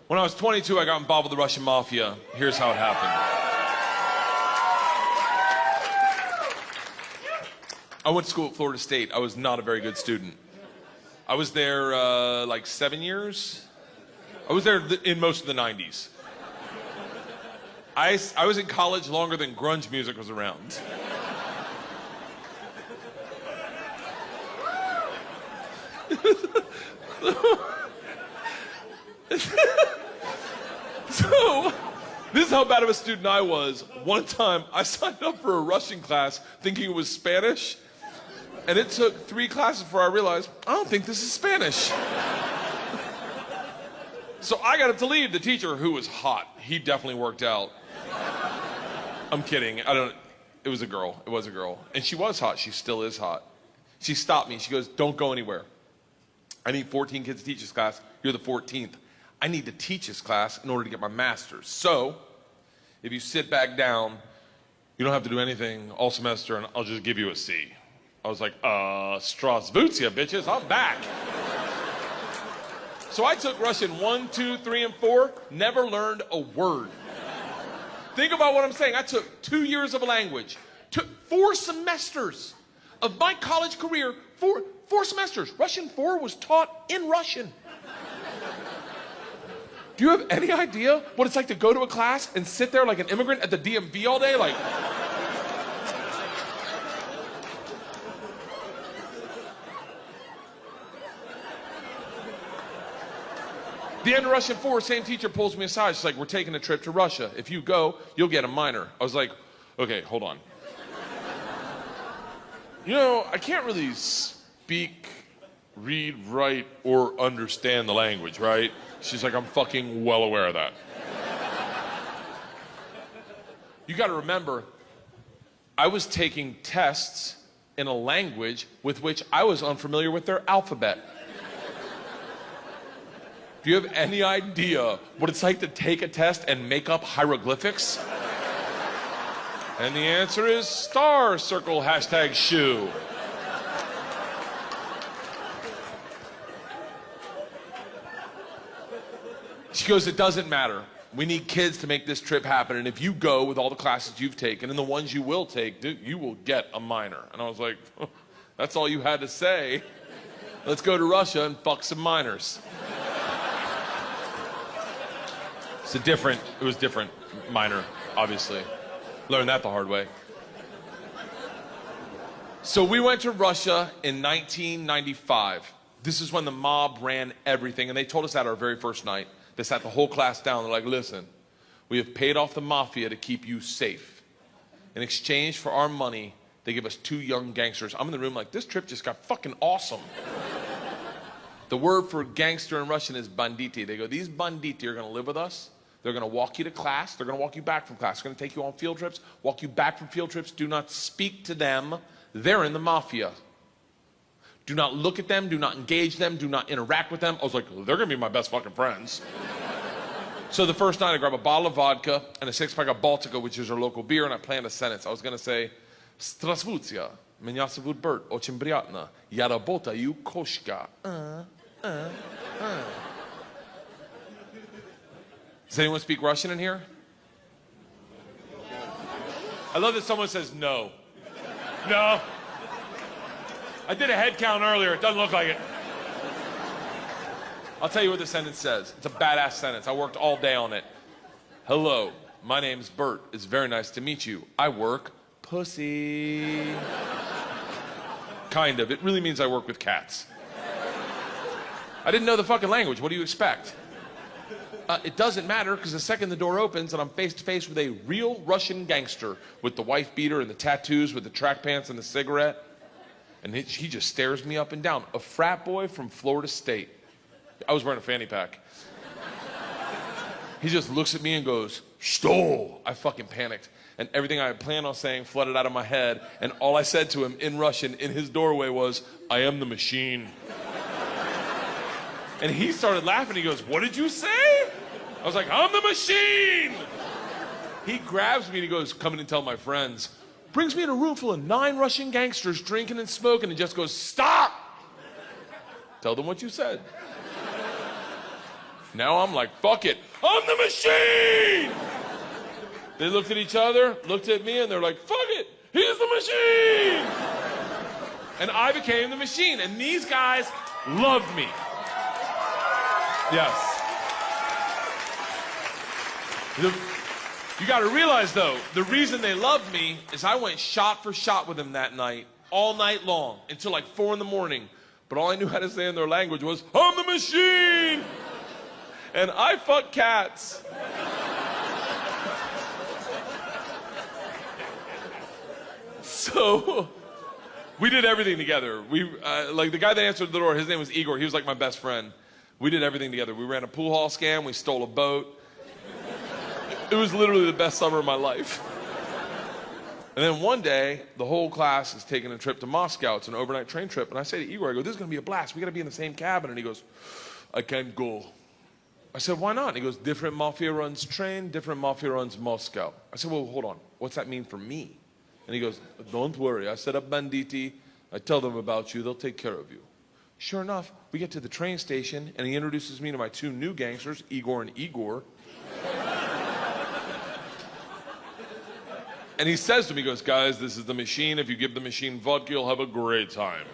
When I was 22, I got involved with the Russian Mafia. Here's how it happened. I went to school at Florida State. I was not a very good student. I was there like 7 years. I was there in most of the 90s. I was in college longer than grunge music was around. So, this is how bad of a student I was. One time, I signed up for a Russian class thinking it was Spanish, and it took 3 classes before I realized, I don't think this is Spanish. So I got up to leave. The teacher, who was hot, he definitely worked out. I'm kidding. It was a girl. It was a girl. And she was hot. She still is hot. She stopped me. She goes, don't go anywhere. I need 14 kids to teach this class. You're the 14th. I need to teach this class in order to get my master's. So, if you sit back down, you don't have to do anything all semester, and I'll just give you a C. I was like, Strasvutia, bitches, I'm back. So I took Russian 1, 2, 3, and 4, never learned a word. Think about what I'm saying. I took 2 years of a language, took 4 semesters of my college career, 4 semesters. Russian 4 was taught in Russian. Do you have any idea what it's like to go to a class and sit there like an immigrant at the DMV all day? Like, the end of Russian 4, same teacher pulls me aside. She's like, we're taking a trip to Russia. If you go, you'll get a minor. I was like, okay, hold on. You know, I can't really speak, read, write, or understand the language, right? She's like, I'm fucking well aware of that. You gotta remember, I was taking tests in a language with which I was unfamiliar with their alphabet. Do you have any idea what it's like to take a test and make up hieroglyphics? And the answer is star, circle, hashtag shoe. She goes, it doesn't matter. We need kids to make this trip happen. And if you go with all the classes you've taken and the ones you will take, you will get a minor. And I was like, oh, that's all you had to say. Let's go to Russia and fuck some minors. It was different, minor, obviously. Learned that the hard way. So we went to Russia in 1995. This is when the mob ran everything, and they told us that our very first night. They sat the whole class down. They're like, listen, we have paid off the mafia to keep you safe. In exchange for our money, they give us 2 young gangsters. I'm in the room like, this trip just got fucking awesome. The word for gangster in Russian is banditi. They go, these banditi are gonna live with us. They're gonna walk you to class. They're gonna walk you back from class. They're gonna take you on field trips, walk you back from field trips. Do not speak to them. They're in the mafia. Do not look at them, do not engage them, do not interact with them. I was like, they're gonna be my best fucking friends. So the first night I grabbed a bottle of vodka and a 6-pack of Baltica, which is our local beer, and I planned a sentence. I was gonna say, Strasvutia, меня зовут Bert, очень приятно, я работаю кошка. Does anyone speak Russian in here? I love that someone says no. No. I did a head count earlier. It doesn't look like it. I'll tell you what the sentence says. It's a badass sentence. I worked all day on it. Hello, my name's Bert. It's very nice to meet you. I work pussy. Kind of. It really means I work with cats. I didn't know the fucking language. What do you expect? It doesn't matter, because the second the door opens and I'm face to face with a real Russian gangster with the wife beater and the tattoos, with the track pants and the cigarette, and he just stares me up and down. A frat boy from Florida State. I was wearing a fanny pack. He just looks at me and goes, "Что?" I fucking panicked. And everything I had planned on saying flooded out of my head. And all I said to him in Russian in his doorway was, "I am the machine." And he started laughing. He goes, "What did you say?" I was like, "I'm the machine." He grabs me and he goes, "Come in and tell my friends." Brings me in a room full of 9 Russian gangsters drinking and smoking and just goes, "Stop! Tell them what you said." Now I'm like, fuck it, I'm the machine! They looked at each other, looked at me, and they're like, fuck it, he's the machine! And I became the machine, and these guys loved me. Yes. You gotta realize, though, the reason they loved me is I went shot for shot with them that night, all night long, until like 4 in the morning. But all I knew how to say in their language was, I'm the machine! And I fuck cats. So, we did everything together. Like the guy that answered the door, his name was Igor. He was like my best friend. We did everything together. We ran a pool hall scam. We stole a boat. It was literally the best summer of my life. And then one day, the whole class is taking a trip to Moscow. It's an overnight train trip. And I say to Igor, I go, this is going to be a blast. We got to be in the same cabin. And he goes, I can't go. I said, why not? And he goes, different mafia runs train, different mafia runs Moscow. I said, well, hold on. What's that mean for me? And he goes, don't worry. I set up banditti. I tell them about you. They'll take care of you. Sure enough, we get to the train station, and he introduces me to my 2 new gangsters, Igor and Igor. And he says to me, he goes, guys, this is the machine. If you give the machine vodka, you'll have a great time.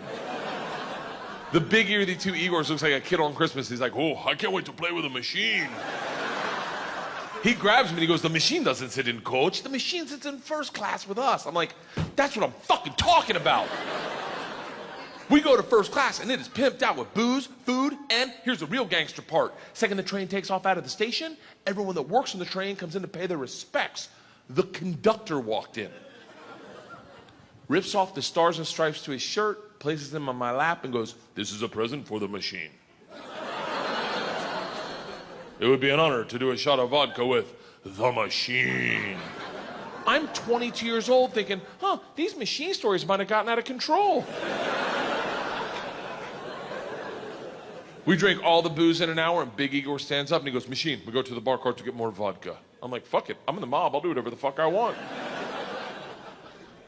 The big ear-y 2 Igors looks like a kid on Christmas. He's like, oh, I can't wait to play with a machine. He grabs me and he goes, the machine doesn't sit in coach. The machine sits in first class with us. I'm like, that's what I'm fucking talking about. We go to first class and it is pimped out with booze, food, and here's the real gangster part. Second the train takes off out of the station, everyone that works on the train comes in to pay their respects. The conductor walked in, rips off the stars and stripes to his shirt, places them on my lap and goes, this is a present for the machine. It would be an honor to do a shot of vodka with the machine. I'm 22 years old thinking, these machine stories might have gotten out of control. We drink all the booze in an hour, and Big Igor stands up and he goes, machine, we go to the bar cart to get more vodka. I'm like, fuck it, I'm in the mob, I'll do whatever the fuck I want.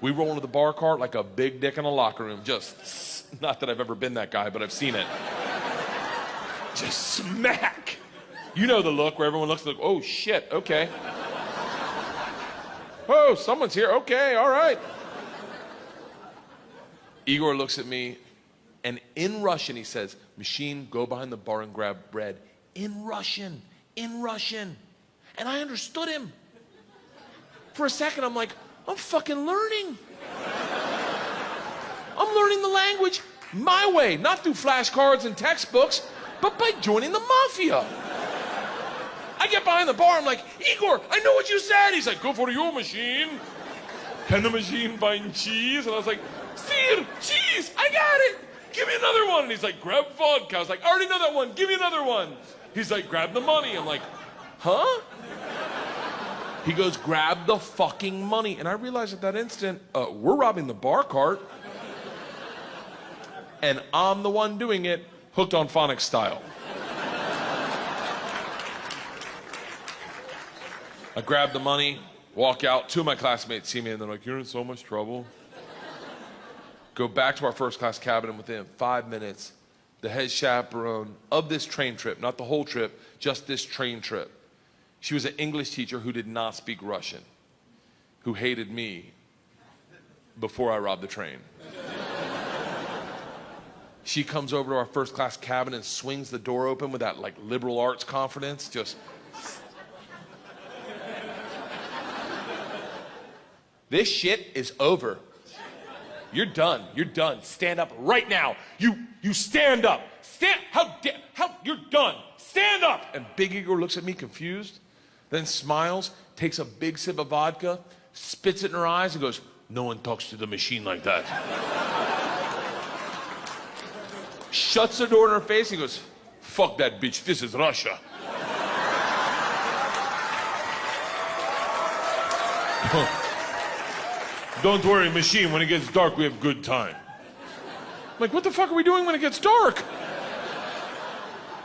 We roll into the bar cart like a big dick in a locker room. Just, not that I've ever been that guy, but I've seen it. Just smack. You know the look where everyone looks like, oh shit, okay. Oh, someone's here, okay, all right. Igor looks at me, and in Russian he says, machine, go behind the bar and grab bread. In Russian, in Russian. And I understood him. For a second, I'm like, I'm fucking learning. I'm learning the language my way, not through flashcards and textbooks, but by joining the mafia. I get behind the bar, I'm like, Igor, I know what you said. He's like, go for your machine. Can the machine find cheese? And I was like, Sir, cheese, I got it. Give me another one. And he's like, grab vodka. I was like, I already know that one. Give me another one. He's like, grab the money. I'm like, huh? He goes, grab the fucking money. And I realized at that instant, we're robbing the bar cart. And I'm the one doing it, hooked on phonics style. I grab the money, walk out. 2 of my classmates see me and they're like, you're in so much trouble. Go back to our first class cabin, and within 5 minutes, the head chaperone of this train trip, not the whole trip, just this train trip. She was an English teacher who did not speak Russian, who hated me before I robbed the train. She comes over to our first class cabin and swings the door open with that like liberal arts confidence, just. This shit is over. You're done. You're done. Stand up right now. You stand up. You're done. Stand up. And Big Igor looks at me confused, then smiles, takes a big sip of vodka, spits it in her eyes and goes, no one talks to the machine like that. Shuts the door in her face and goes, fuck that bitch, this is Russia. Don't worry, machine, when it gets dark, we have good time. I'm like, what the fuck are we doing when it gets dark?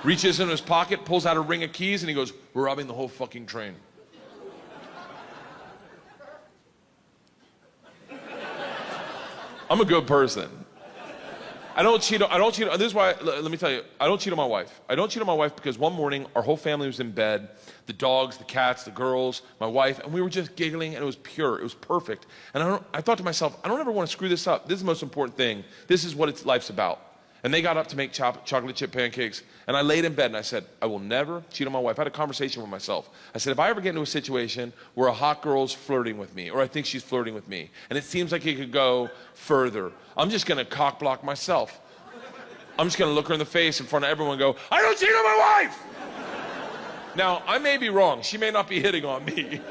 Reaches in his pocket, pulls out a ring of keys, and he goes, we're robbing the whole fucking train. I'm a good person. I don't cheat. This is why, let me tell you, I don't cheat on my wife. I don't cheat on my wife because one morning, our whole family was in bed. The dogs, the cats, the girls, my wife, and we were just giggling, and it was pure. It was perfect. And I thought to myself, I don't ever want to screw this up. This is the most important thing. This is what life's about. And they got up to make chocolate chip pancakes. And I laid in bed and I said, I will never cheat on my wife. I had a conversation with myself. I said, if I ever get into a situation where a hot girl's flirting with me, or I think she's flirting with me, and it seems like it could go further, I'm just gonna cock block myself. I'm just gonna look her in the face in front of everyone and go, I don't cheat on my wife! Now, I may be wrong. She may not be hitting on me.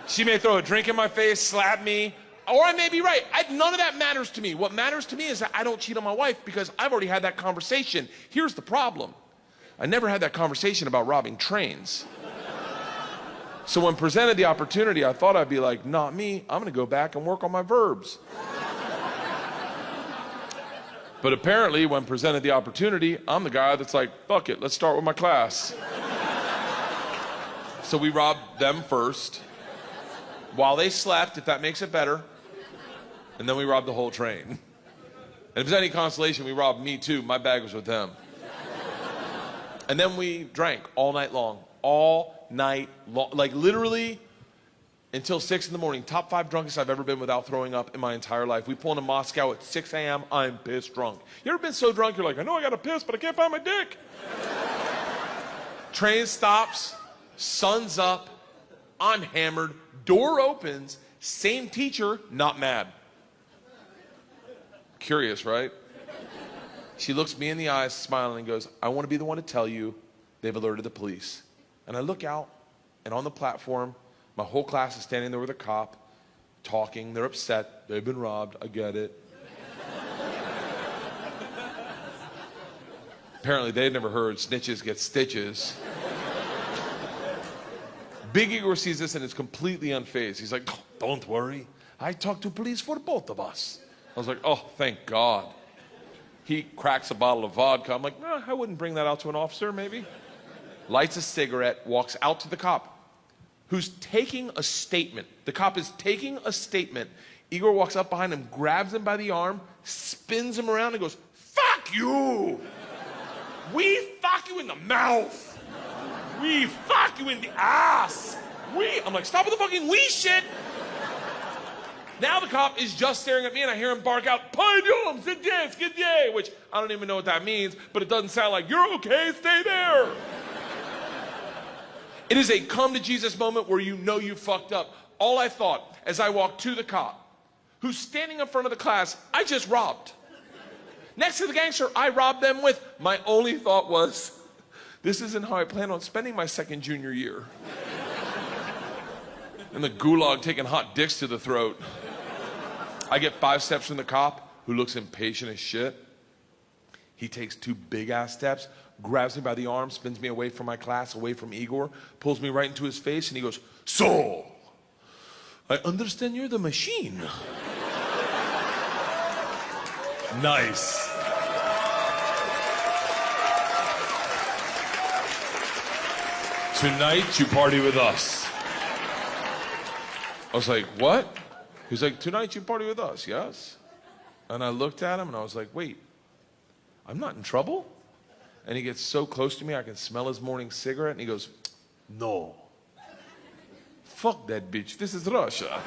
She may throw a drink in my face, slap me, or I may be right. None of that matters to me. What matters to me is that I don't cheat on my wife because I've already had that conversation. Here's the problem. I never had that conversation about robbing trains. So when presented the opportunity, I thought I'd be like, not me. I'm going to go back and work on my verbs. But apparently, when presented the opportunity, I'm the guy that's like, fuck it, let's start with my class. So we robbed them first, while they slept, if that makes it better. And then we robbed the whole train. And if it's any consolation, we robbed me too. My bag was with them. And then we drank all night long. All night long. Like literally until 6 in the morning. Top 5 drunkest I've ever been without throwing up in my entire life. We pull into Moscow at 6 a.m. I'm pissed drunk. You ever been so drunk you're like, I know I gotta piss, but I can't find my dick. Train stops, sun's up, I'm hammered, door opens, same teacher, not mad. Curious, right? She looks me in the eyes, smiling, and goes, I want to be the one to tell you they've alerted the police. And I look out, and on the platform, my whole class is standing there with a cop, talking. They're upset. They've been robbed. I get it. Apparently, they'd never heard snitches get stitches. Big Igor sees this and is completely unfazed. He's like, oh, don't worry. I talked to police for both of us. I was like, oh, thank God. He cracks a bottle of vodka. I'm like, I wouldn't bring that out to an officer, maybe. Lights a cigarette, walks out to the cop, who's taking a statement. The cop is taking a statement. Igor walks up behind him, grabs him by the arm, spins him around and goes, fuck you! We fuck you in the mouth! We fuck you in the ass! I'm like, stop with the fucking we shit! Now the cop is just staring at me and I hear him bark out, Pardon, skidye, which I don't even know what that means, but it doesn't sound like, you're okay, stay there. It is a come to Jesus moment where you know you fucked up. All I thought as I walked to the cop, who's standing in front of the class I just robbed. Next to the gangster I robbed them with, my only thought was, this isn't how I plan on spending my second junior year. In the gulag taking hot dicks to the throat. I get 5 steps from the cop, who looks impatient as shit. He takes 2 big-ass steps, grabs me by the arm, spins me away from my class, away from Igor, pulls me right into his face, and he goes, so, I understand you're the machine. Nice. Tonight, you party with us. I was like, what? He's like, tonight you party with us, yes? And I looked at him and I was like, wait, I'm not in trouble? And he gets so close to me, I can smell his morning cigarette, and he goes, no. Fuck that bitch, this is Russia.